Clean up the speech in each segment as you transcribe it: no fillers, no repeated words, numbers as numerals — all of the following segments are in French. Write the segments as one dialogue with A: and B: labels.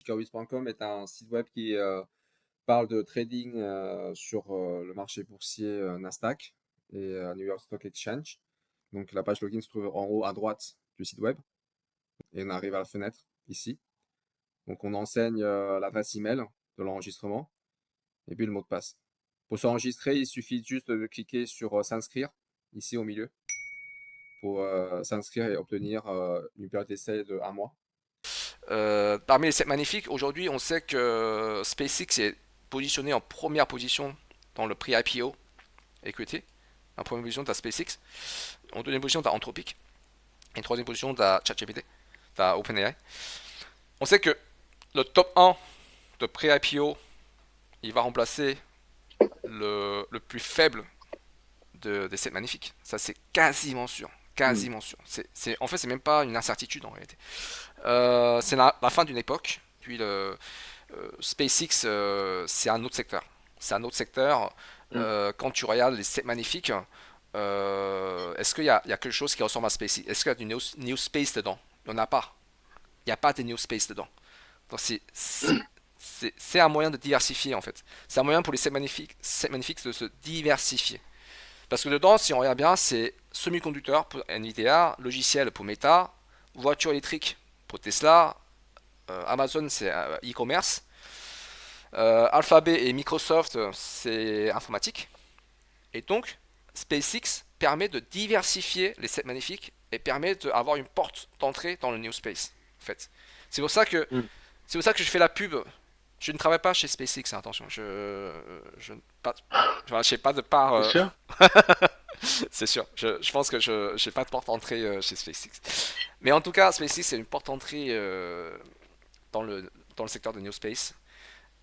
A: Ticketwise.com est un site web qui parle de trading sur le marché boursier Nasdaq et New York Stock Exchange. Donc la page login se trouve en haut à droite du site web et on arrive à la fenêtre ici. Donc on enseigne l'adresse email de l'enregistrement et puis le mot de passe. Pour s'enregistrer, il suffit juste de cliquer sur s'inscrire ici au milieu pour s'inscrire et obtenir une période d'essai de 1 mois.
B: Parmi les 7 magnifiques, aujourd'hui, on sait que SpaceX est positionné en première position dans le prix IPO equity. En première position, tu as SpaceX. En deuxième position, tu as Anthropic. Et en troisième position, tu as ChatGPT. Tu as OpenAI. On sait que le top 1 de prix IPO, il va remplacer le plus faible des 7 magnifiques. Ça, c'est quasiment sûr.
A: Hmm.
B: Quasiment sûr. En fait, c'est même pas une incertitude en réalité. C'est la fin d'une époque. Puis SpaceX, c'est un autre secteur. C'est un autre secteur.
A: Hmm.
B: Quand tu regardes les 7 magnifiques, est-ce qu'il y a quelque chose qui ressemble à SpaceX? Est-ce qu'il y a du New Space dedans? Il n'y en a pas. Il n'y a pas de New Space dedans. Donc c'est un moyen de diversifier en fait. C'est un moyen pour les 7 magnifiques de se diversifier. Parce que dedans, si on regarde bien, c'est semi-conducteur pour Nvidia, logiciel pour Meta, voiture électrique pour Tesla, Amazon c'est e-commerce, Alphabet et Microsoft c'est informatique. Et donc, SpaceX permet de diversifier les 7 magnifiques et permet d'avoir une porte d'entrée dans le New Space. En fait. C'est pour ça que
A: Hmm.
B: c'est pour ça que je fais la pub. Je ne travaille pas chez SpaceX, hein, attention. Je, pas, je sais pas de part.
A: C'est sûr?
B: C'est sûr. Je pense que je n'ai pas de porte d'entrée chez SpaceX. Mais en tout cas, SpaceX c'est une porte d'entrée dans le secteur de New Space.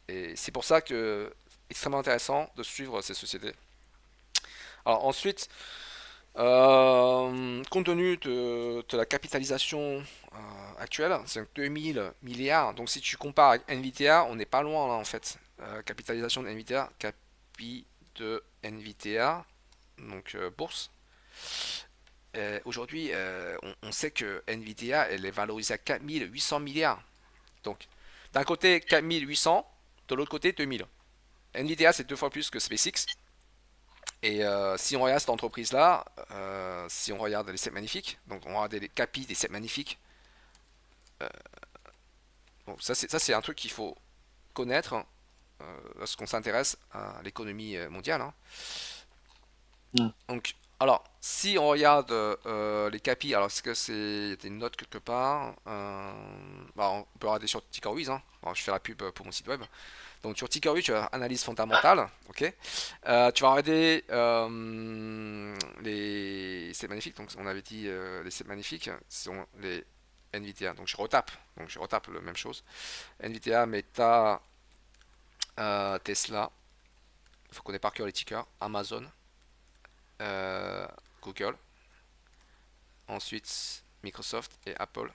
B: Et c'est pour ça que extrêmement intéressant de suivre ces sociétés. Alors ensuite, compte tenu de la capitalisation actuelle, c'est 2000 milliards. Donc si tu compares avec Nvidia, on n'est pas loin là en fait. Capitalisation de Nvidia, capi de Nvidia, donc bourse. Aujourd'hui, on sait que Nvidia elle est valorisée à 4800 milliards. Donc d'un côté 4800, de l'autre côté 2000. Nvidia c'est 2 fois plus que SpaceX. Et si on regarde cette entreprise-là, si on regarde les 7 magnifiques, donc on regarde les capis des 7 magnifiques, bon, ça c'est un truc qu'il faut connaître lorsqu'on s'intéresse à l'économie mondiale. Hein.
A: Hmm.
B: Donc, alors, si on regarde les capis, alors est-ce que c'est des notes quelque part bah, on peut regarder sur TickerWiz, hein. Alors, je fais la pub pour mon site web. Donc sur TickerWiz, tu as analyse fondamentale, ok. Tu vas regarder c'est magnifique. Donc on avait dit les c'est magnifiques, sont les Nvidia. Donc je retape la même chose. Nvidia, Meta, Tesla. Il faut qu'on ait par cœur les tickers. Amazon, euh, Google, ensuite Microsoft et Apple.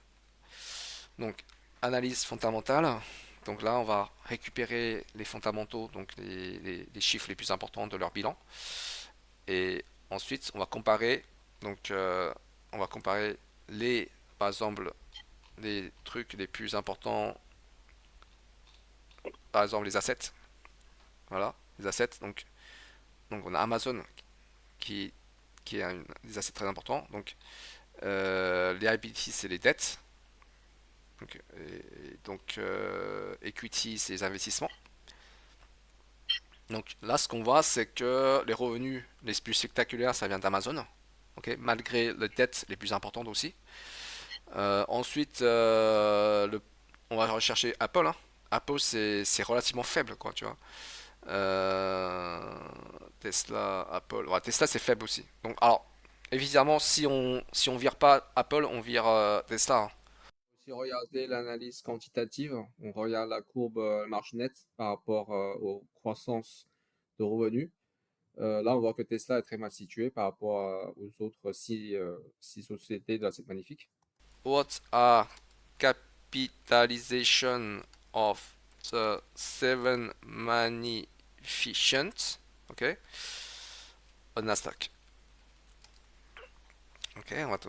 B: Donc analyse fondamentale. Donc là, on va récupérer les fondamentaux, donc les chiffres les plus importants de leur bilan. Et ensuite, on va comparer. Donc, on va comparer par exemple, les trucs les plus importants, par exemple les assets. Voilà, les assets. Donc on a Amazon qui, qui a des assets très importants. Donc, les liabilities, c'est les dettes. Donc, equity, c'est les investissements. Donc là, ce qu'on voit, c'est que les revenus les plus spectaculaires, ça vient d'Amazon, ok, malgré les dettes les plus importantes aussi. Ensuite, on va rechercher Apple. Hein. Apple, c'est relativement faible, quoi, tu vois. Euh, Tesla, Apple. Ouais, Tesla, c'est faible aussi. Donc, alors, évidemment, si on vire pas Apple, on vire Tesla. Hein.
A: Si on regardait l'analyse quantitative, on regarde la courbe marge nette par rapport aux croissances de revenus. Là, on voit que Tesla est très mal situé par rapport aux autres six sociétés de la cette magnifique.
B: What are capitalization of the seven magnificent? Ok, au Nasdaq. Ok, on va te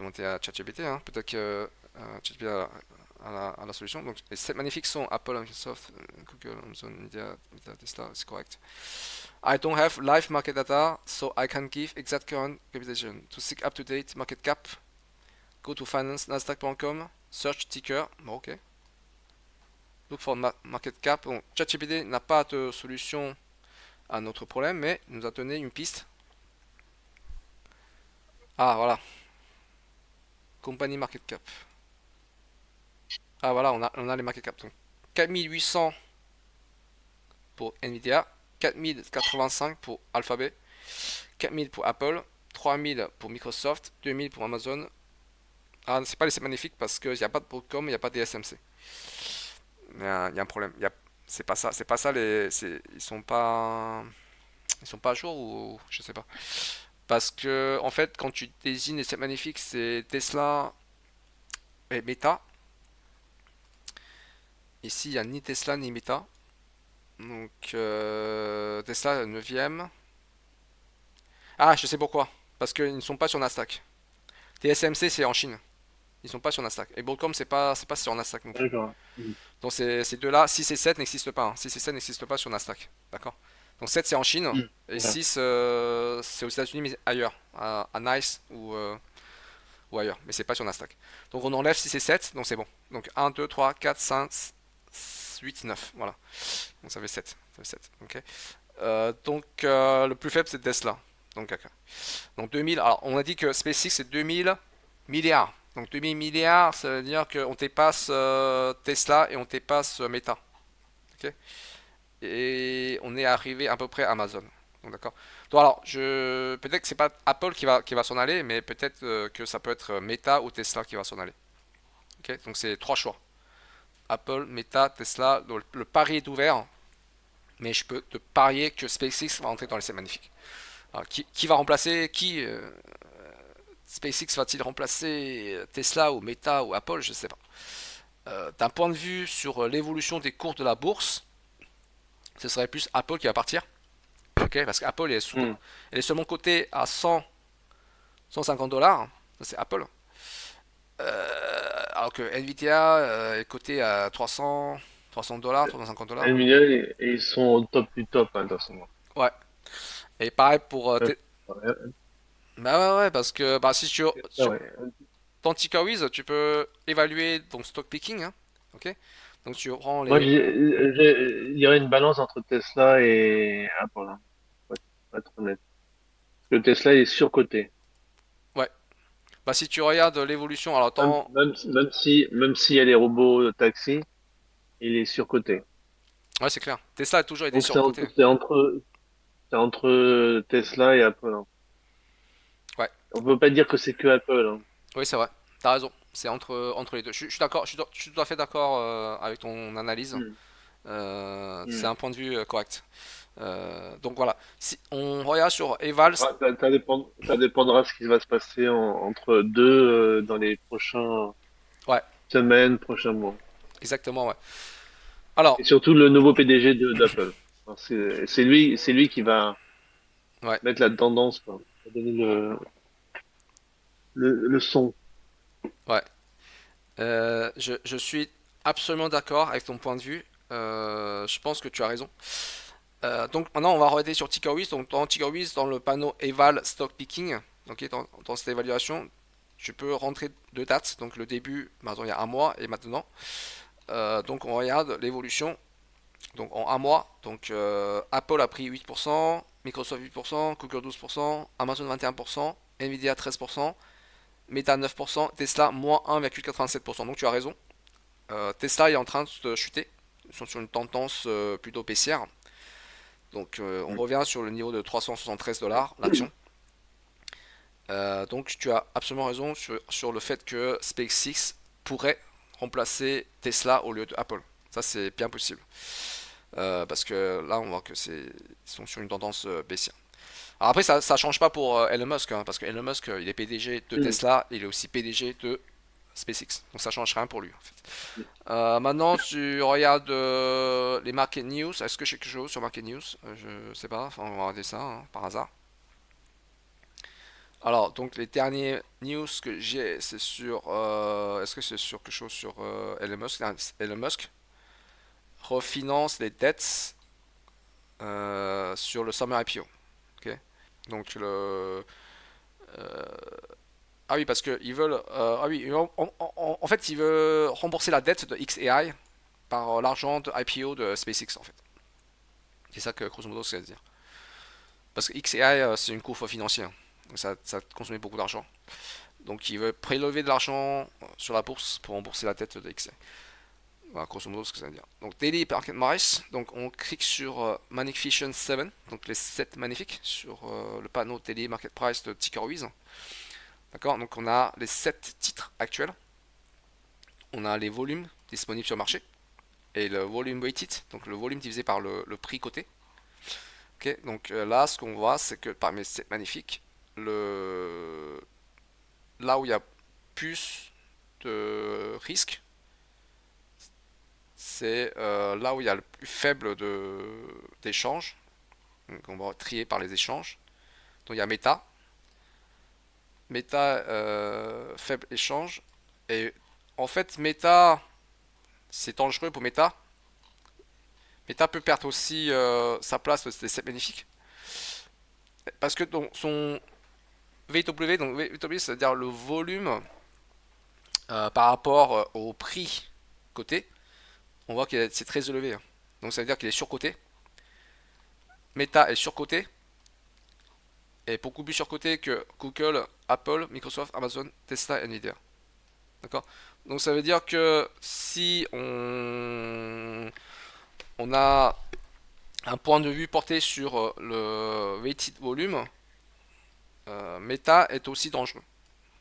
B: monter à ChatGPT. Hein. Peut-être que ChatGPT à la solution. Donc, les 7 magnifiques sont Apple, Microsoft, Google, Amazon, Nvidia, Tesla, c'est correct. I don't have live market data, so I can give exact current capitalization. To seek up-to-date market cap, go to finance, nasdaq.com, search ticker. Bon, ok. Look for market cap. Bon, ChatGPT n'a pas de solution à notre problème, mais il nous a donné une piste. Ah, voilà. Company market cap. Ah, voilà, on a les market cap. Donc, 4800 pour Nvidia, 4085 pour Alphabet, 4000 pour Apple, 3000 pour Microsoft, 2000 pour Amazon. Ah, c'est pas les magnifiques parce qu'il n'y a pas de Broadcom, il n'y a pas de SMC. Il y a un problème. C'est pas ça. C'est pas ça ils sont pas à jour ou je sais pas. Parce que en fait, quand tu désignes les 7 magnifiques, c'est Tesla et Meta. Ici, il n'y a ni Tesla ni Meta. Donc Tesla 9ème. Ah, je sais pourquoi. Parce qu'ils ne sont pas sur Nasdaq. TSMC, c'est en Chine. Ils sont pas sur Nasdaq. Et Broadcom, c'est pas sur Nasdaq non plus.
C: D'accord.
B: Donc ces deux-là, 6 et 7 n'existent pas. 6 et 7 n'existent pas sur Nasdaq. D'accord. Donc 7 c'est en Chine. Et
C: Ouais.
B: 6 c'est aux États-Unis, mais ailleurs. À Nice ou ailleurs. Mais c'est pas sur Nasdaq. Donc on enlève 6 et 7, donc c'est bon. Donc 1, 2, 3, 4, 5, 8, 9. Voilà. Donc ça fait 7. Ça fait 7. Ok. Donc le plus faible c'est Tesla. Donc, ok. Donc 2000. Alors on a dit que SpaceX c'est 2000 milliards. Donc 2000 milliards, ça veut dire qu'on dépasse Tesla et on dépasse Meta. Ok. Et on est arrivé à peu près à Amazon. Donc, d'accord. Donc alors, peut-être que c'est pas Apple qui va s'en aller, mais peut-être que ça peut être Meta ou Tesla qui va s'en aller. Ok. Donc c'est trois choix. Apple, Meta, Tesla. Donc, le pari est ouvert, mais je peux te parier que SpaceX va entrer dans les 7 magnifiques. Alors, qui va remplacer qui SpaceX va-t-il remplacer Tesla ou Meta ou Apple? Je sais pas. D'un point de vue sur l'évolution des cours de la bourse, ce serait plus Apple qui va partir. Ok, parce qu'Apple
C: Hmm.
B: elle est seulement cotée à 100, 150 dollars. Ça, c'est Apple. Alors que Nvidia est cotée à 300, 300 dollars, 350 dollars.
C: Nvidia, ils sont au top du top, hein, de toute façon.
B: Ouais. Et pareil pour.
C: Ouais, ouais,
B: Bah ouais, ouais, parce que bah, si tu.
C: ça,
B: Sur
C: ouais.
B: ton Ticketwiz, tu peux évaluer ton stock picking. Hein, ok. Donc tu prends
C: Moi,
B: les.
C: il y aurait une balance entre Tesla et Apple, hein, pour être honnête. Le Tesla est surcoté.
B: Ouais. Bah si tu regardes l'évolution, alors
C: Même,
B: attends.
C: même s'il y a les robots taxis, il est surcoté.
B: Ouais, c'est clair. Tesla a toujours été
C: Donc
B: surcoté.
C: c'est entre Tesla et Apple, hein.
B: Ouais.
C: On peut pas dire que c'est que Apple, hein.
B: Oui, c'est vrai. T'as raison. C'est entre les deux. Je suis d'accord. Je suis tout à fait d'accord avec ton analyse.
C: Hmm,
B: C'est
C: hmm.
B: un point de vue correct. Donc voilà. Si on regarde sur Eval,
C: Ah, ça dépendra de ce qui va se passer entre deux dans les prochaines
B: ouais,
C: semaines, prochains mois.
B: exactement, ouais. Alors,
C: Et surtout le nouveau PDG d'Apple. Alors, c'est lui qui va
B: ouais,
C: mettre la tendance, quoi. Va donner le son.
B: ouais. Je suis absolument d'accord avec ton point de vue. Je pense que tu as raison. Donc maintenant, on va regarder sur TickerWiz. Donc dans TickerWiz, dans le panneau Eval Stock Picking, ok, dans cette évaluation, tu peux rentrer deux dates. Donc le début, maintenant il y a un mois et maintenant. Donc on regarde l'évolution. Donc en un mois, donc Apple a pris 8%, Microsoft 8%, Google 12%, Amazon 21%, Nvidia 13%, Meta 9%, Tesla moins 1,87%. Donc tu as raison. Tesla est en train de chuter. Ils sont sur une tendance plutôt baissière. Donc on revient sur le niveau de 373 dollars l'action. Donc tu as absolument raison sur le fait que SpaceX pourrait remplacer Tesla au lieu de Apple. Ça c'est bien possible. Parce que là on voit que ils sont sur une tendance baissière. Alors après ça change pas pour Elon Musk, hein, parce que Elon Musk il est PDG de
C: Hmm.
B: Tesla, il est aussi PDG de SpaceX. Donc ça change rien pour lui en fait. Maintenant tu regardes les market news. Est-ce que j'ai quelque chose sur market news? Je sais pas. Enfin on va regarder ça hein, par hasard. Alors, donc les derniers news que j'ai, c'est sur. Est-ce que c'est sur quelque chose sur Elon Musk? Non, Elon Musk refinance les dettes sur le Summer IPO. Ok. Donc euh, ah oui, parce que ils veulent. Ah oui, en fait, ils veulent rembourser la dette de xAI par l'argent de IPO de SpaceX en fait. C'est ça que grosso modo ça veut dire. Parce que xAI c'est une courbe financière. Donc ça consommait beaucoup d'argent. Donc il veut prélever de l'argent sur la bourse pour rembourser la dette de XAI. Voilà, grosso modo ce que ça veut dire. Donc Daily Market Price, donc on clique sur Magnificent 7, donc les 7 magnifiques, sur le panneau Daily Market Price de TickerWiz. D'accord. Donc on a les 7 titres actuels, on a les volumes disponibles sur le marché, et le volume weighted, donc le volume divisé par le prix coté. Ok, donc là ce qu'on voit c'est que parmi ces magnifiques, là où il y a plus de risques, c'est là où il y a le plus faible d'échanges. Donc on va trier par les échanges. Donc il y a Meta faible échange. Et en fait, Meta, c'est dangereux pour Meta. Meta peut perdre aussi sa place de cette magnifique. Parce que donc, son VW, donc VW, c'est-à-dire le volume par rapport au prix coté, on voit que c'est très élevé. Hein. Donc ça veut dire qu'il est surcoté. Meta est surcoté, est beaucoup plus surcoté que Google, Apple, Microsoft, Amazon, Tesla et Nvidia. D'accord. Donc ça veut dire que si on a un point de vue porté sur le weighted volume, Meta est aussi dangereux.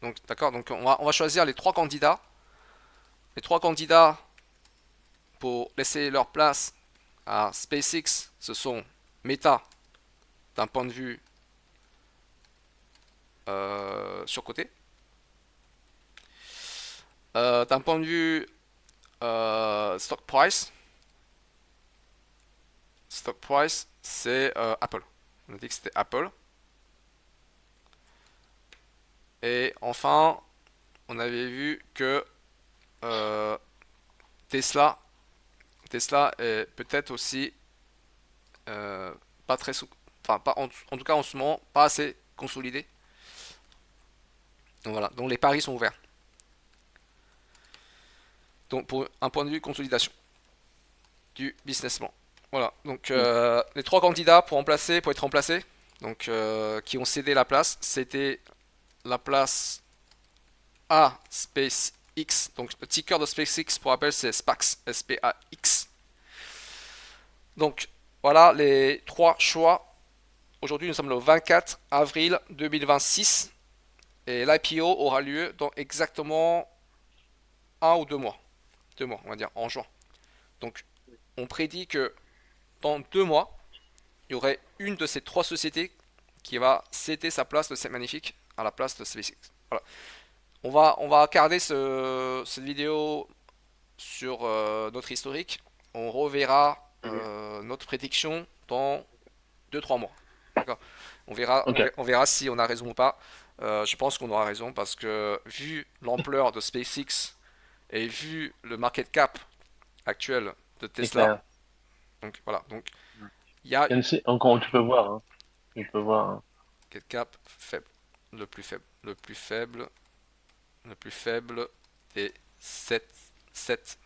B: Donc d'accord. Donc on va choisir les trois candidats. Les trois candidats pour laisser leur place à SpaceX, ce sont Meta d'un point de vue surcoté. D'un point de vue stock price, c'est Apple. On a dit que c'était Apple. Et enfin, on avait vu que euh, Tesla, Tesla est peut-être aussi euh, pas très, enfin pas en tout cas en ce moment pas assez consolidé. Donc voilà, donc les paris sont ouverts. Donc pour un point de vue consolidation du business plan. Voilà, donc les trois candidats pour être remplacés, donc qui ont cédé la place, c'était la place A SpaceX. Donc le ticker de SpaceX pour rappel c'est SPAX, SPAX. Donc voilà les trois choix. Aujourd'hui nous sommes le 24 avril 2026 et l'IPO aura lieu dans exactement un ou 2 mois. 2 mois on va dire en juin. Donc on prédit que dans 2 mois il y aurait une de ces trois sociétés qui va céder sa place de cette magnifique à la place de SpaceX. Voilà. On va garder cette vidéo sur notre historique. On reverra notre prédiction dans 2-3 mois. D'accord. On verra,
C: Ok.
B: on verra si on a raison ou pas. Je pense qu'on aura raison parce que vu l'ampleur de SpaceX et vu le market cap actuel de
C: C'est
B: Tesla,
C: clair.
B: donc voilà, donc il y a
C: Encore, tu peux voir. Hein. Tu peux voir. Hein.
B: market cap faible, le plus faible des 7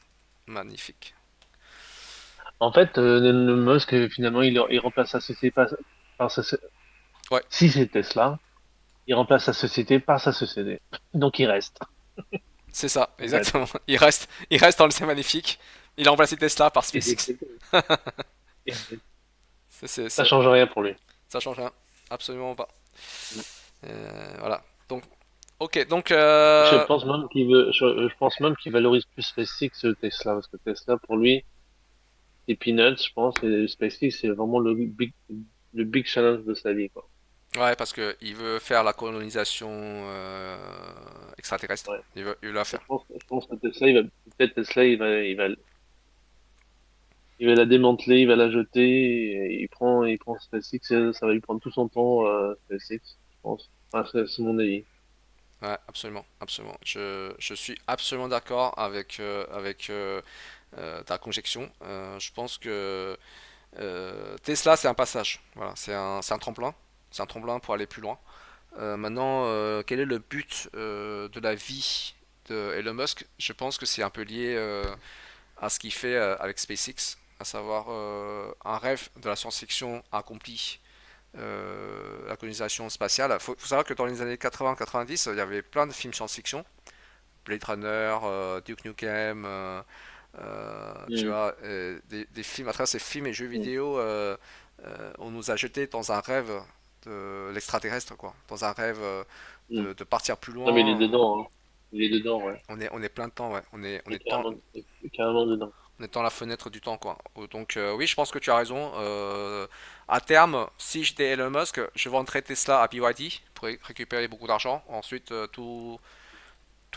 B: magnifiques.
C: En fait, Elon Musk, finalement, il remplace sa société par
B: Ouais,
C: si c'est Tesla, il remplace sa société par sa société. Donc il reste,
B: c'est ça,
C: en fait.
B: exactement. Il reste dans le C'est magnifique. Il a remplacé Tesla par
C: Et
B: SpaceX.
C: ça change rien pour lui.
B: Ça change rien, absolument pas. Voilà. Donc, ok, donc
C: Je pense même qu'il valorise plus SpaceX que Tesla, parce que Tesla, pour lui, c'est peanuts, je pense, et SpaceX, c'est vraiment le big challenge de sa vie, quoi.
B: ouais, parce que il veut faire la colonisation extraterrestre.
C: Ouais.
B: Il veut la faire.
C: Je pense que Tesla, peut-être Tesla, il va la démanteler, il va la jeter, et il prend SpaceX, ça va lui prendre tout son temps, SpaceX, je pense. Ah, c'est mon avis.
B: Ouais, absolument, absolument. Je suis absolument d'accord avec ta conjection. Je pense que Tesla, c'est un passage. Voilà, c'est un tremplin. C'est un tremplin pour aller plus loin. Maintenant, quel est le but de la vie de Elon Musk? Je pense que c'est un peu lié à ce qu'il fait avec SpaceX, à savoir un rêve de la science-fiction accompli, la colonisation spatiale. Faut savoir que dans les années 80-90, il y avait plein de films science-fiction, Blade Runner, Duke Nukem, tu
C: Mm.
B: vois, des films, à travers ces films et jeux vidéo, on nous a jeté dans un rêve de l'extraterrestre, quoi, dans un rêve
C: Mm.
B: de partir plus
C: Non, mais il est
B: loin.
C: dedans, hein. Il est dedans, ouais.
B: On est plein de temps, ouais.
C: Il est carrément dedans.
B: On est dans la fenêtre du temps, quoi. Donc oui, je pense que tu as raison. À terme, si j'étais Elon Musk, je vendrais Tesla à BYD pour récupérer beaucoup d'argent. Ensuite, tout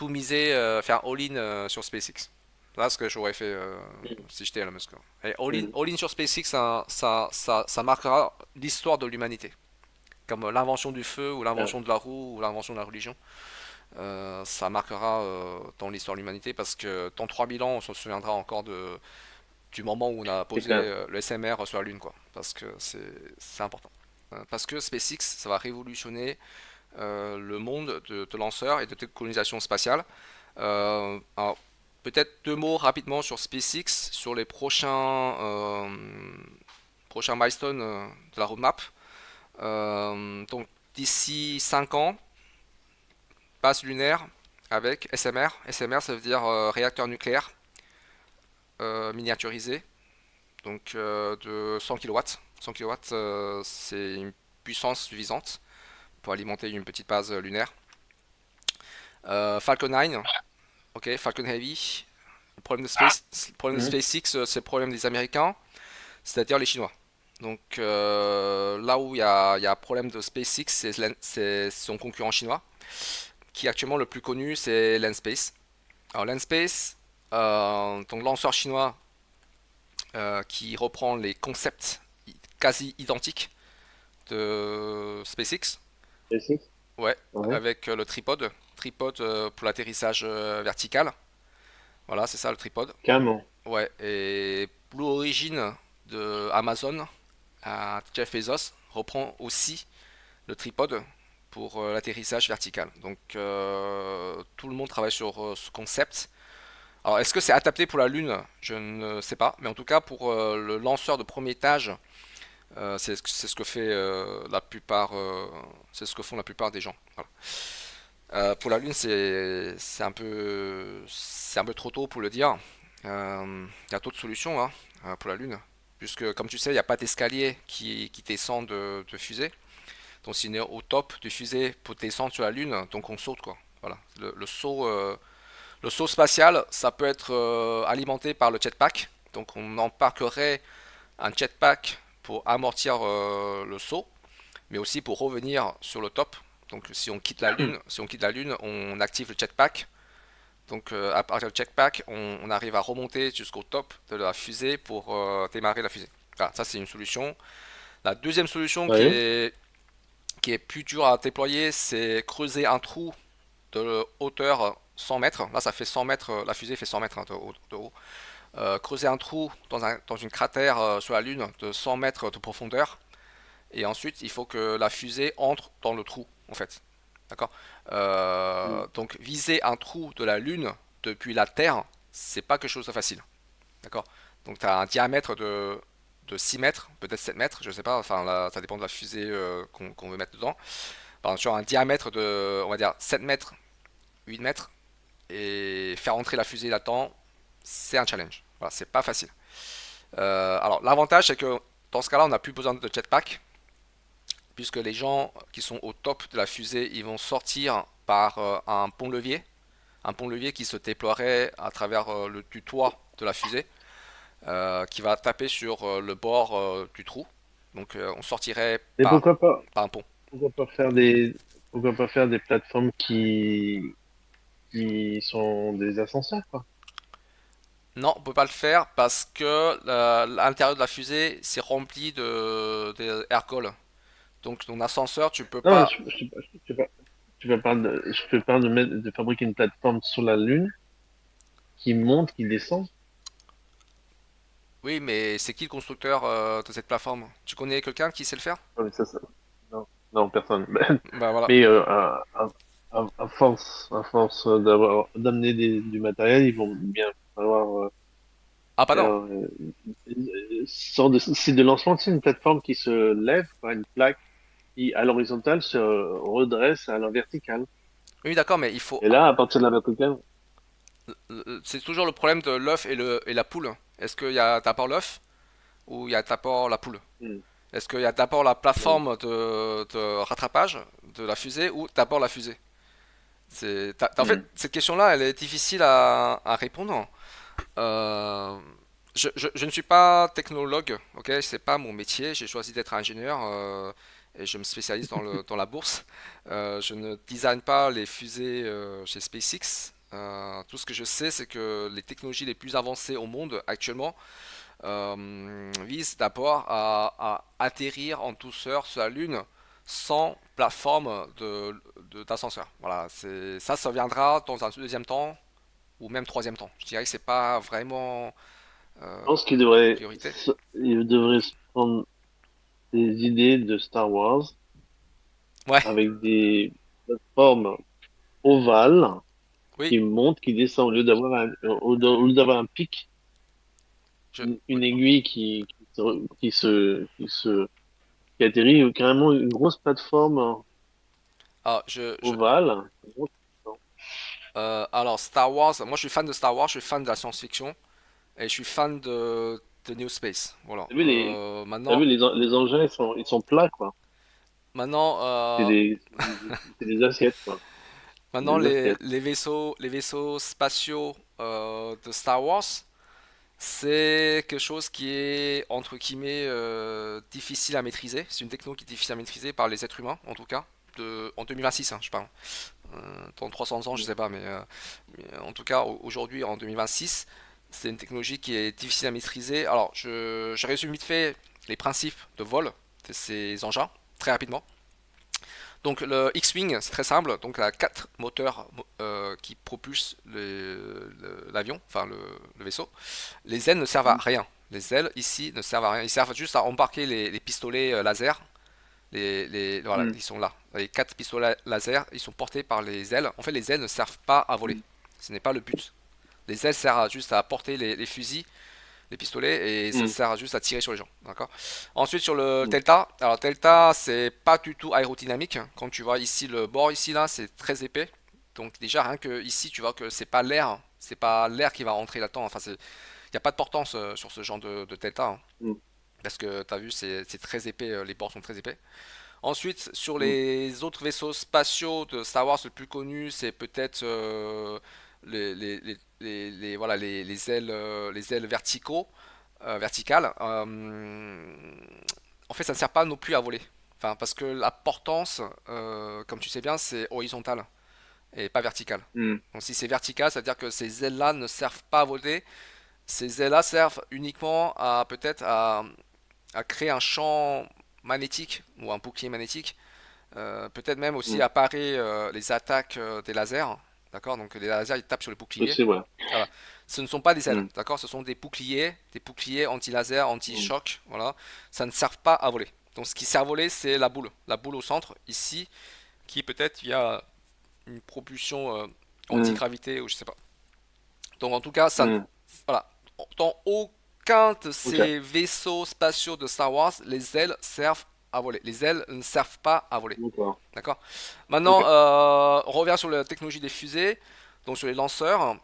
B: miser, faire all-in sur SpaceX. Là, ce que j'aurais fait
C: Mm.
B: si j'étais Elon Musk. Et
C: Mm.
B: all-in sur SpaceX, ça marquera l'histoire de l'humanité. Comme l'invention du feu, ou
C: Ah,
B: l'invention de la roue, ou l'invention de la religion. Ça marquera dans l'histoire de l'humanité parce que dans 3000 ans, on se souviendra encore du moment où on a
C: c'est
B: posé
C: clair.
B: le SMR sur la Lune, quoi. Parce que c'est important. Parce que SpaceX, ça va révolutionner le monde de lanceurs et de colonisation spatiale. Alors, peut-être deux mots rapidement sur SpaceX, sur les prochains milestones de la roadmap. Donc d'ici 5 ans, base lunaire avec SMR. SMR, ça veut dire réacteur nucléaire miniaturisé, donc de 100 kW. 100 kW, c'est une puissance suffisante pour alimenter une petite base lunaire. Falcon 9, ok, Falcon Heavy. Le problème de
C: Mm.
B: SpaceX, c'est le problème des Américains, c'est-à-dire les Chinois. Donc là où il y a un problème de SpaceX, c'est son concurrent chinois, qui actuellement le plus connu, c'est Landspace. Alors Landspace, donc lanceur chinois qui reprend les concepts quasi identiques de SpaceX.
C: SpaceX?
B: Ouais,
C: Ouais.
B: avec le tripode pour l'atterrissage vertical. Voilà, c'est ça le tripode.
C: Carrément.
B: Ouais, et Blue Origin de Amazon, Jeff Bezos, reprend aussi le tripode pour l'atterrissage vertical. Donc tout le monde travaille sur ce concept. Alors est-ce que c'est adapté pour la Lune? Je ne sais pas, mais en tout cas pour le lanceur de premier étage, c'est ce que fait la plupart, c'est ce que font la plupart des gens. Voilà. Pour la Lune, c'est un peu trop tôt pour le dire. Il y a d'autres solutions hein, pour la Lune, puisque comme tu sais, il n'y a pas d'escalier qui descend de fusée. Donc si on est au top de fusée pour descendre sur la Lune, donc on saute quoi. Voilà. Le saut spatial, ça peut être alimenté par le jetpack. Donc on embarquerait un jetpack pour amortir le saut, mais aussi pour revenir sur le top. Donc si on quitte la Lune, on active le jetpack. Donc à partir du jetpack, on arrive à remonter jusqu'au top de la fusée pour démarrer la fusée. Voilà, ça c'est une solution. La deuxième solution qui
C: Ouais.
B: est, qui est plus dure à déployer, c'est creuser un trou de hauteur 100 mètres. Là, ça fait 100 mètres, la fusée fait 100 mètres hein, de haut. Creuser un trou dans une cratère sur la Lune de 100 mètres de profondeur. Et ensuite, il faut que la fusée entre dans le trou, en fait. D'accord.
C: Mm.
B: Donc, viser un trou de la Lune depuis la Terre, c'est pas quelque chose de facile. D'accord. Donc, tu as un diamètre de 6 mètres, peut-être 7 mètres, je sais pas. Enfin, là, ça dépend de la fusée qu'on veut mettre dedans. Par exemple, sur un diamètre de, on va dire, 7 mètres, 8 mètres, et faire entrer la fusée là-dedans, c'est un challenge. Voilà, c'est pas facile. Alors, l'avantage, c'est que dans ce cas-là, on n'a plus besoin de jetpack, puisque les gens qui sont au top de la fusée, ils vont sortir par un pont-levier qui se déploierait à travers du toit de la fusée, qui va taper sur le bord du trou. Donc on sortirait
C: Et
B: par un pont.
C: pourquoi pas faire pourquoi pas faire des plateformes qui sont des ascenseurs, quoi.
B: Non, on peut pas le faire parce que l'intérieur de la fusée c'est rempli de ergols, Donc ton ascenseur, tu peux
C: Non,
B: pas.
C: je peux pas de fabriquer une plateforme sur la Lune qui monte, qui descend.
B: Oui, mais c'est qui le constructeur de cette plateforme? Tu connais quelqu'un qui sait le faire?
C: Non, mais non, non, personne.
B: Bah voilà.
C: Mais à force d'amener du matériel, ils vont bien falloir
B: Ah, bah
C: faire
B: non.
C: une sorte de site de lancement. C'est une plateforme qui se lève, quoi, une plaque qui, à l'horizontale, se redresse à la verticale.
B: Oui, d'accord, mais il faut.
C: Et là, à partir de la verticale,
B: C'est toujours le problème de l'œuf et la poule. Est-ce qu'il y a d'abord l'œuf ou il y a d'abord la poule?
C: hmm,
B: Est-ce qu'il y a d'abord la
C: non.
B: plateforme de rattrapage de la fusée ou d'abord la fusée? En fait,
C: Hmm.
B: cette question-là, elle est difficile à répondre. Euh, je ne suis pas technologue, ok, c'est pas mon métier. J'ai choisi d'être ingénieur et je me spécialise dans la bourse. Je ne design pas les fusées chez SpaceX. Tout ce que je sais, c'est que les technologies les plus avancées au monde actuellement visent d'abord à atterrir en douceur sur la Lune sans plateforme d'ascenseur. Voilà, ça viendra dans un deuxième temps ou même troisième temps. Je dirais que c'est pas vraiment
C: Je
B: euh,
C: pense
B: une priorité.
C: il devrait se prendre des idées de Star Wars
B: Ouais,
C: avec des plateformes ovales
B: oui,
C: qui montent, qui descendent, au lieu d'avoir un pic,
B: oui.
C: une aiguille qui atterrit, ou carrément une grosse plateforme
B: Ah,
C: ovale.
B: alors Star Wars, moi je suis fan de Star Wars, je suis fan de la science-fiction et je suis fan de New Space. Voilà.
C: T'as vu t'as vu les engins, ils sont plats, quoi.
B: Maintenant,
C: C'est des assiettes, quoi. C'est
B: maintenant
C: des assiettes.
B: les vaisseaux spatiaux de Star Wars, c'est quelque chose qui est entre guillemets difficile à maîtriser. C'est une techno qui est difficile à maîtriser par les êtres humains, en tout cas, en 2026, hein, je parle. Dans 300 ans, je sais pas, mais en tout cas aujourd'hui en 2026, c'est une technologie qui est difficile à maîtriser. Alors, je résume vite fait les principes de vol de ces engins très rapidement. Donc le X-Wing, c'est très simple. Donc il y a quatre moteurs qui propulsent l'avion, enfin le vaisseau. Les ailes ne servent à rien. Les ailes ici ne servent à rien. Ils servent juste à embarquer les pistolets laser. Voilà,
C: Mm.
B: ils sont là. Les quatre pistolets laser, ils sont portés par les ailes. En fait, les ailes ne servent pas à voler.
C: Mm.
B: Ce n'est pas le but. Les ailes servent juste à porter les fusils, les pistolets, et ça
C: Mm.
B: sert juste à tirer sur les gens. D'accord. Ensuite, sur le
C: Mm.
B: Delta. Alors, Delta, c'est pas du tout aérodynamique. Quand tu vois ici le bord, ici, là, c'est très épais. Donc, déjà, rien que ici, tu vois que c'est pas l'air qui va rentrer là-dedans. Enfin, il n'y a pas de portance sur ce genre de Delta, hein.
C: Mm.
B: Parce que tu as vu, c'est très épais, les bords sont très épais. Ensuite, sur
C: Mm.
B: les autres vaisseaux spatiaux de Star Wars, le plus connu, c'est peut-être voilà, les ailes verticales. En fait, ça ne sert pas non plus à voler. Enfin, parce que la portance, comme tu sais bien, c'est horizontal et pas vertical.
C: Mm.
B: Donc si c'est vertical, ça veut dire que ces ailes-là ne servent pas à voler. Ces ailes-là servent uniquement à peut-être à créer un champ magnétique ou un bouclier magnétique. Peut-être même aussi
C: Mm.
B: à parer les attaques des lasers. D'accord. Donc les lasers ils tapent sur le bouclier.
C: Aussi, ouais.
B: Voilà. Ce ne sont pas des ailes.
C: Mm.
B: D'accord. Ce sont des boucliers anti-laser,
C: Mm.
B: anti-choc. Voilà. Ça ne sert pas à voler. Donc ce qui sert à voler, c'est la boule au centre, ici, qui peut-être il y a une propulsion
C: Mm.
B: anti-gravité ou je sais pas. Donc en tout cas,
C: Mm.
B: voilà. Dans aucun de
C: Ok,
B: ces vaisseaux spatiaux de Star Wars, les ailes servent à voler. Les ailes ne servent pas à voler.
C: d'accord.
B: D'accord.
C: Ok.
B: Maintenant, on revient sur la technologie des fusées, donc sur les lanceurs.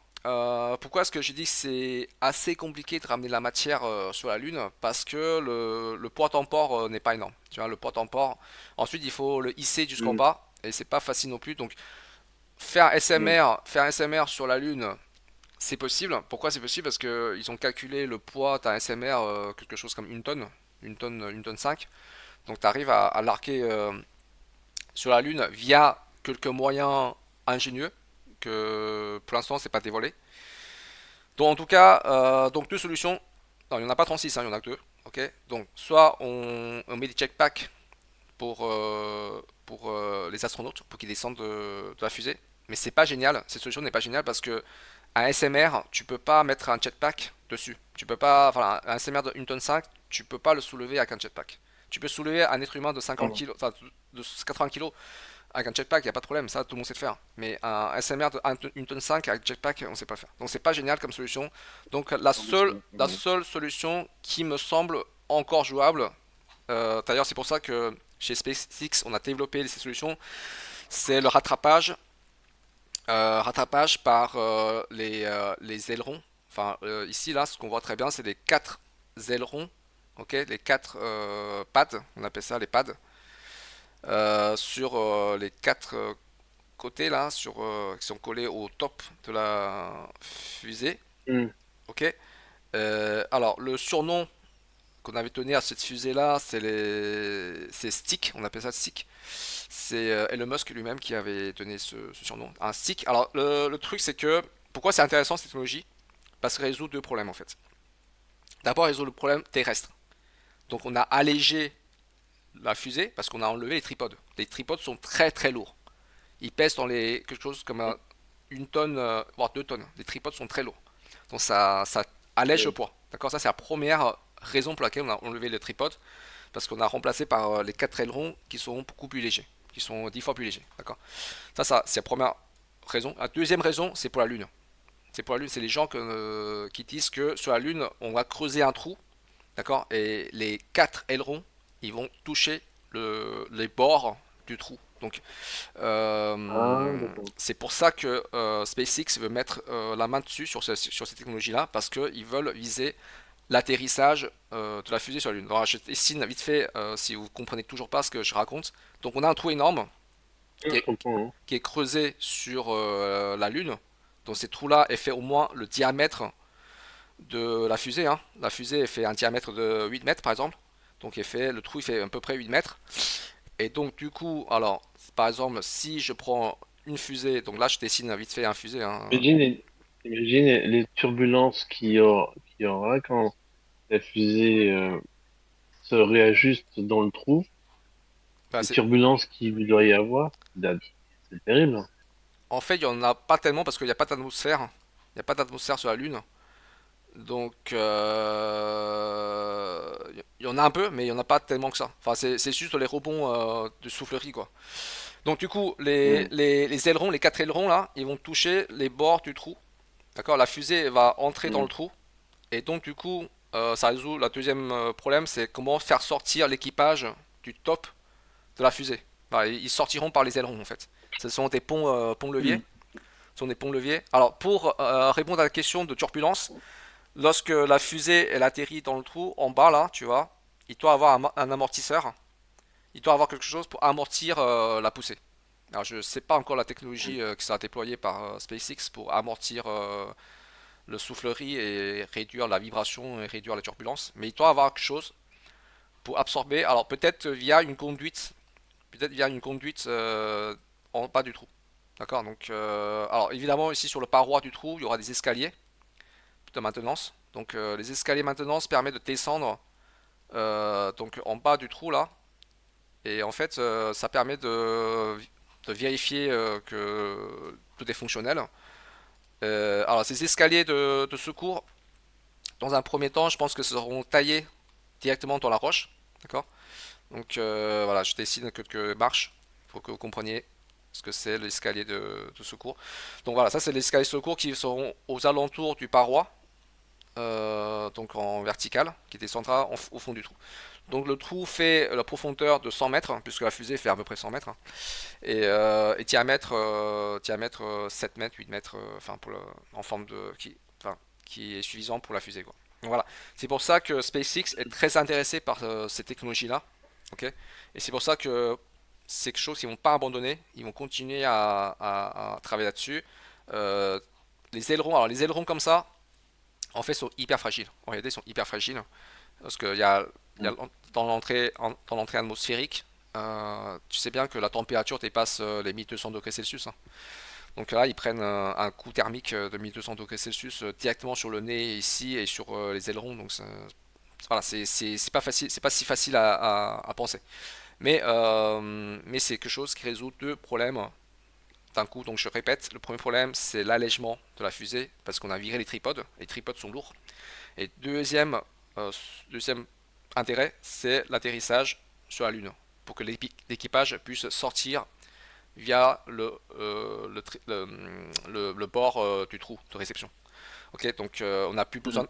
B: Pourquoi est-ce que j'ai dit que c'est assez compliqué de ramener la matière sur la Lune? Parce que le poids tempore n'est pas énorme. Tu vois, le poids tempore. Ensuite, il faut le hisser jusqu'en
C: Mm.
B: bas et c'est pas facile non plus. Donc,
C: Mm.
B: faire SMR sur la Lune, c'est possible. Pourquoi c'est possible? Parce que ils ont calculé le poids d'un SMR quelque chose comme une tonne 5. Donc, tu arrives à l'arquer sur la Lune via quelques moyens ingénieux que pour l'instant c'est pas dévoilé. Donc en tout cas, donc deux solutions. Non, il n'y en a pas 36, hein, il y en a que deux. Ok. Donc soit on met des checkpacks pour les astronautes, pour qu'ils descendent de la fusée. Mais c'est pas génial, cette solution n'est pas géniale parce que un SMR, tu peux pas mettre un jetpack dessus. Tu peux pas, enfin, un SMR de 1 tonne 5, tu peux pas le soulever avec un jetpack. Tu peux soulever un être humain de 50
C: Voilà.
B: kg, enfin de 80 kg avec un jetpack, il n'y a pas de problème, ça tout le monde sait le faire. Mais un SMR de 1 tonne 5 avec jetpack, on sait pas le faire. Donc c'est pas génial comme solution. Donc
C: Non, mais c'est-
B: la
C: ouais.
B: seule solution qui me semble encore jouable, d'ailleurs c'est pour ça que chez SpaceX on a développé ces solutions, c'est le rattrapage par les ailerons. Enfin, ici, là, ce qu'on voit très bien, c'est les quatre ailerons, ok, les quatre pads, on appelle ça les pads, sur les quatre côtés, là, qui sont collés au top de la fusée,
C: Hmm.
B: ok. Alors, le surnom qu'on avait donné à cette fusée-là, c'est Stick, on appelle ça Stick. C'est Elon Musk lui-même qui avait donné ce surnom, un stick. Alors le truc c'est que, pourquoi c'est intéressant cette technologie? Parce qu'elle résout deux problèmes en fait. D'abord, elle résout le problème terrestre. Donc on a allégé la fusée parce qu'on a enlevé les tripodes. Les tripodes sont très très lourds. Ils pèsent dans les quelque chose comme une tonne, voire 2 tonnes. Les tripodes sont très lourds. Donc ça allège le
C: Ok.
B: poids. D'accord. Ça c'est la première raison pour laquelle on a enlevé les tripodes, parce qu'on a remplacé par les quatre ailerons qui sont beaucoup plus légers, qui sont 10 fois plus légers. D'accord. Ça c'est la première raison. La deuxième raison, c'est pour la Lune. C'est pour la Lune, c'est les gens qui disent que sur la Lune, on va creuser un trou, d'accord, et les quatre ailerons, ils vont toucher les bords du trou. Donc,
C: Ah, d'accord.
B: c'est pour ça que SpaceX veut mettre la main dessus sur ces technologies-là, parce qu'ils veulent viser l'atterrissage de la fusée sur la Lune. Alors, je dessine vite fait si vous comprenez toujours pas ce que je raconte. Donc, on a un trou énorme qui
C: Je
B: est,
C: comprends, hein.
B: qui est creusé sur la Lune. Donc, ces trous-là est fait au moins le diamètre de la fusée, hein. La fusée fait un diamètre de 8 mètres par exemple. Donc le trou il fait à peu près 8 mètres. Et donc du coup, alors par exemple, si je prends une fusée, donc là je dessine vite fait un fusée, hein.
C: Imagine imagine les turbulences qu'il y aura quand la fusée se réajuste dans le trou.
B: Bah,
C: Les turbulences qu'il doit y avoir, c'est terrible, hein.
B: en fait, il n'y en a pas tellement parce qu'il n'y a pas d'atmosphère. Il n'y a pas d'atmosphère sur la Lune. Donc, il y en a un peu, mais il n'y en a pas tellement que ça. Enfin, c'est juste les rebonds de soufflerie, quoi. Donc, du coup,
C: Hmm.
B: les ailerons, les quatre ailerons, là, ils vont toucher les bords du trou. D'accord. La fusée va entrer dans
C: Hmm.
B: le trou. Et donc, du coup, ça résout le deuxième problème, c'est comment faire sortir l'équipage du top de la fusée. Enfin, ils sortiront par les ailerons, en fait. Ce sont des ponts-leviers.
C: Hmm.
B: Ce sont des ponts-leviers. Alors, pour répondre à la question de turbulence, lorsque la fusée elle atterrit dans le trou, en bas là, tu vois, il doit avoir un amortisseur. Il doit avoir quelque chose pour amortir la poussée. Alors je ne sais pas encore la technologie qui sera déployée par SpaceX pour amortir le soufflerie et réduire la vibration et réduire la turbulence. Mais il doit avoir quelque chose pour absorber. Alors peut-être via une conduite en bas du trou. D'accord. Donc alors évidemment ici sur le paroi du trou, il y aura des escaliers de maintenance. Donc les escaliers maintenance permettent de descendre donc en bas du trou là. Et en fait, ça permet de vérifier que tout est fonctionnel. Alors ces escaliers de secours, dans un premier temps, je pense que seront taillés directement dans la roche. D'accord. Donc voilà, je dessine quelques marches pour que vous compreniez ce que c'est l'escalier de secours. Donc voilà, ça c'est l'escalier de secours qui seront aux alentours du paroi, donc en vertical, qui descendra au fond du trou. Donc le trou fait la profondeur de 100 mètres, puisque la fusée fait à peu près 100 mètres, hein, et diamètre 7 mètres, 8 mètres, enfin en forme enfin, qui est suffisant pour la fusée, quoi. Donc voilà, c'est pour ça que SpaceX est très intéressé par ces technologies-là, ok. Et c'est pour ça que c'est quelque chose qu'ils vont pas abandonner, ils vont continuer à travailler là-dessus. Euh, les ailerons, alors les ailerons comme ça, en fait, sont hyper fragiles. En réalité, ils sont hyper fragiles. Parce qu'il y a dans l'entrée atmosphérique, tu sais bien que la température dépasse les 1200 degrés Celsius, hein. Donc là, ils prennent un coup thermique de 1200 degrés Celsius directement sur le nez ici et sur les ailerons. Donc voilà, c'est pas facile, c'est pas si facile à penser. Mais c'est quelque chose qui résout deux problèmes d'un coup. Donc je répète, le premier problème c'est l'allègement de la fusée parce qu'on a viré les tripodes sont lourds. Et euh, deuxième intérêt, c'est l'atterrissage sur la Lune pour que l'équipage puisse sortir via le bord du trou de réception. Ok, donc on n'a plus besoin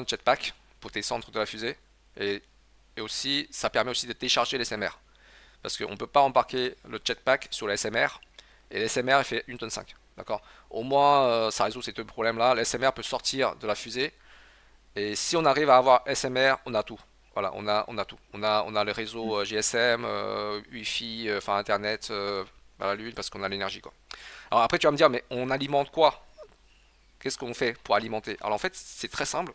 B: de jetpack pour descendre de la fusée et, et aussi ça permet aussi de décharger les SMR parce qu'on ne peut pas embarquer le jetpack sur la SMR et la SMR il fait 1 tonne 5. D'accord. Au moins ça résout ces deux problèmes là. La SMR peut sortir de la fusée et si on arrive à avoir SMR, on a tout. Voilà, on a tout. On a le réseau GSM, Wi-Fi, enfin Internet, à la Lune parce qu'on a l'énergie quoi. Alors après tu vas me dire mais on alimente quoi? Qu'est-ce qu'on fait pour alimenter? Alors en fait c'est très simple.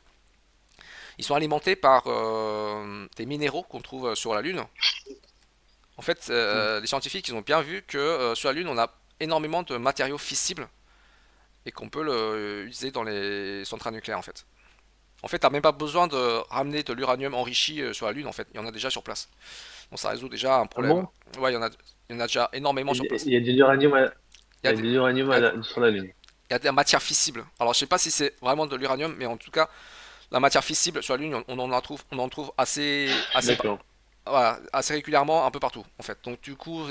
B: Ils sont alimentés par des minéraux qu'on trouve sur la Lune. En fait les scientifiques ils ont bien vu que sur la Lune on a énormément de matériaux fissibles et qu'on peut utiliser dans les centrales nucléaires en fait. En fait, t'as même pas besoin de ramener de l'uranium enrichi sur la Lune, en fait, il y en a déjà sur place. Donc ça résout déjà un
C: Ah
B: problème.
C: bon?
B: Ouais, il y en a déjà énormément sur place.
C: Il y a de l'uranium
B: Il y a, des- il y a,
C: sur la Lune.
B: il y a des matières fissibles. Alors je sais pas si c'est vraiment de l'uranium, mais en tout cas, la matière fissible sur la Lune, on en trouve
C: D'accord.
B: voilà, assez régulièrement un peu partout, en fait. Donc du coup,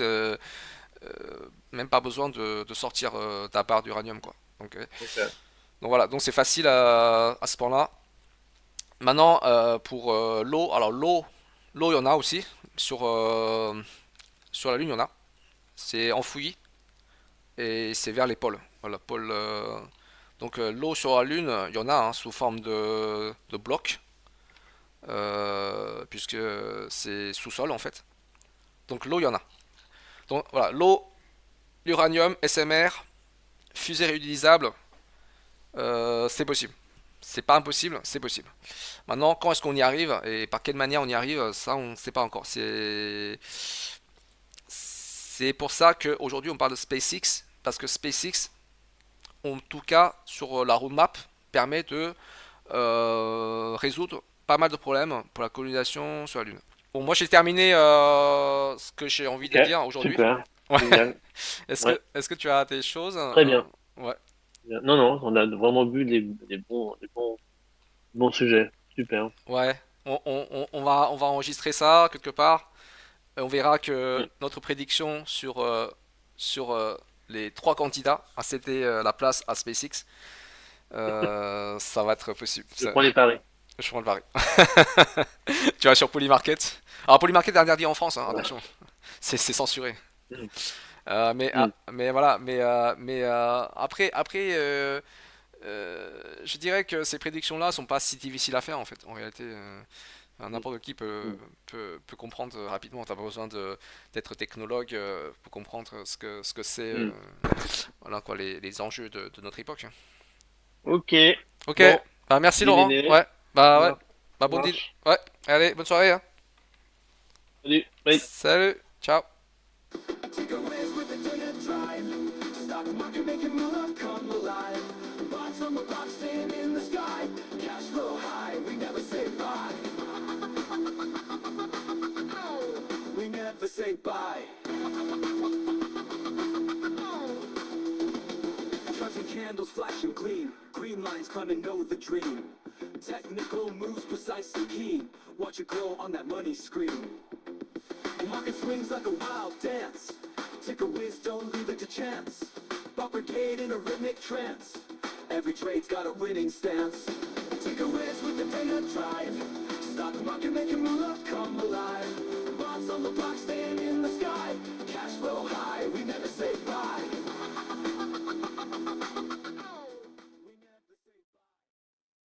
B: même pas besoin de sortir ta barre d'uranium, quoi.
C: Ok.
B: Donc voilà, donc c'est facile à ce point-là. Maintenant, pour l'eau, alors l'eau, il y en a aussi. Sur la Lune, il y en a. C'est enfoui et c'est vers les pôles. Voilà, donc l'eau sur la Lune, il y en a hein, sous forme de blocs, puisque c'est sous-sol en fait. Donc l'eau, il y en a. Donc voilà, l'eau, l'uranium, SMR, fusée réutilisable, c'est possible. C'est pas impossible, c'est possible. Maintenant, quand est-ce qu'on y arrive et par quelle manière on y arrive, ça on ne sait pas encore. C'est pour ça qu'aujourd'hui on parle de SpaceX, parce que SpaceX, en tout cas sur la roadmap, permet de résoudre pas mal de problèmes pour la colonisation sur la Lune. Bon, moi j'ai terminé ce que j'ai envie de
C: Ok.
B: dire aujourd'hui.
C: Super.
B: Ouais.
C: Génial. Ouais.
B: Est-ce que tu as des choses
C: Très bien.
B: Ouais.
C: Bien. Non, non, on a vraiment vu bons sujets. Super.
B: Ouais. On va enregistrer ça quelque part. Et on verra que
C: Mm.
B: notre prédiction sur les trois candidats à céder la place à SpaceX, ça va être possible.
C: Je prends les paris.
B: Je prends le pari. Tu vas sur Polymarket. Alors Polymarket est interdit en France, hein,
C: Voilà.
B: attention. C'est censuré.
C: Mm.
B: Mais voilà, après je dirais que ces prédictions-là sont pas si difficiles à faire en fait. En réalité, n'importe qui
C: Mm.
B: peut comprendre rapidement. T'as pas besoin d'être technologue pour comprendre ce que c'est,
C: Mm.
B: voilà quoi, les enjeux de notre époque.
C: Ok.
B: Ok,
C: Bon,
B: bah merci
C: deal est
B: Laurent.
C: né.
B: Ouais, bah ouais,
C: Voilà.
B: bah
C: Ça
B: bon deal.
C: marche.
B: Ouais, allez, bonne soirée. Hein.
C: Salut. Bye.
B: Salut, ciao.
D: Take a risk with a day to drive. Stock market making move come alive. Bots on the block staying in the sky. Cash flow high, we never say bye. We never say bye. Trucks and candles flashing clean. Green lines kinda know the dream. Technical moves precise and keen. Watch it glow on that money screen. Market swings like a wild dance. Take a whiz, don't leave it to chance. Buck brigade in a rhythmic trance. Every trade's got a winning stance. Take a risk with the data drive. Stock market making move come alive. Bots on the block stay